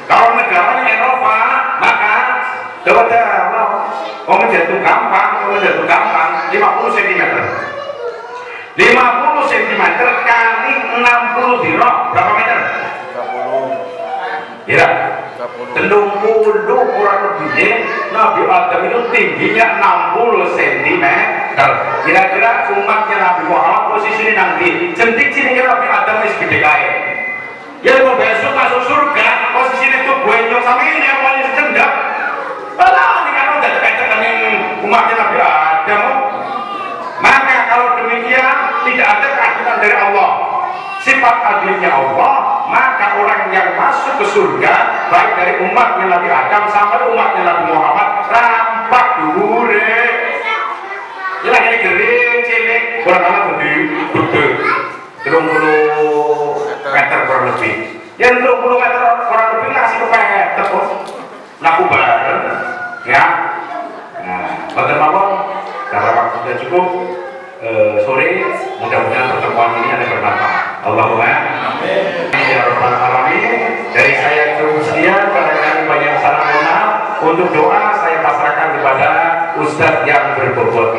Kalau negaranya Eropa, maka jatuh gampang 50 cm 50 cm kali 60 dhira' berapa meter? 30 ya 30 kurang lebihnya Nabi Adam itu tingginya 60 cm. Kira-kira umatnya Nabi Muhammad posisinya nanti jentik sini Nabi Adam ini segede kaya ya mau besok masuk surga posisinya itu buenyok sama ini yang paling secendak malah ini kan udah terkait dengan umatnya Nabi Adam. Maka kalau demikian tidak ada keadilan dari Allah, sifat adilnya Allah, maka orang yang masuk ke surga baik dari umatnya Nabi Adam sampai umatnya Nabi Muhammad rampak dhuwure. Ini lagi gering cilik kurang gede 30 meter kurang lebih. Yang 30 meter kurang lebih ngasih kepepet terus laku bareng ya. Nah, bagaimana karena waktu sudah cukup sore, mudah-mudahan pertemuan ini ada bermanfaat. Allahumma amin ya rabbal alamin. Dari saya cukup sekian, barangkali banyak salah maaf. Untuk doa saya pasrahkan kepada Ustadz yang berbobot,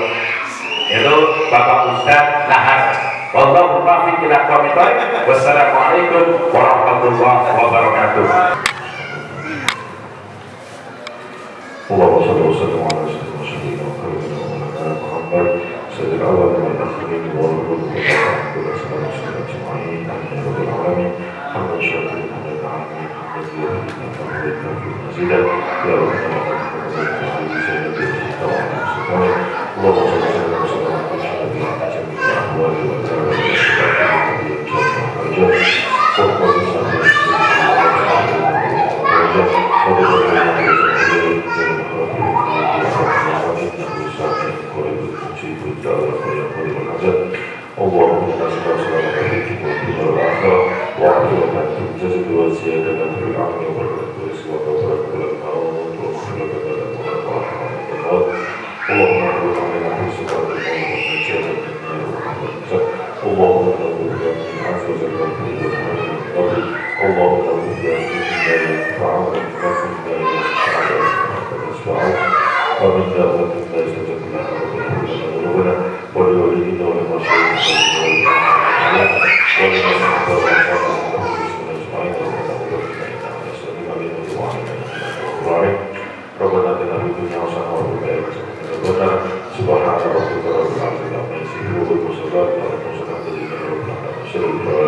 yaitu Bapak Ustadz Nahar. Wallahu muwaffiq ila aqwamit thoriq. Wassalamualaikum warahmatullahi wabarakatuh. اللهم صل وسلم على سيدنا محمد سيد الأولين والآخرين والرسول والسلام أجمعين آمين يا رب العالمين. حمدا شاكرا حمدا عالمين حمدا يوفينا ويرضى مزيدا يا رب العالمين. اللهم صل وسلم على جميع الأحوال اللهم انا نسالك سلامة الدين والدنيا والاخره وعافية في الجسد وزيادة في العمل وبركة الرزق وبركة الموت ومغفرة الذنوب ورحمة الموت. اللهم اغفر لنا في سبحانه وتعالى جل جلاله. اللهم نعوذ بك من عز وجل والخير والحول اللهم نعوذ بك من لا ينفع ومن لا ينفع ومن دعوة لا يستجاب لها ومن قلوبنا ولولينا ولمشايخنا ربنا اتنا في الدنيا حسنة وفي الآخرة حسنة سبحان ربك رب العزة عما يصفون والسلام على المرسلين والحمد لله رب العالمين.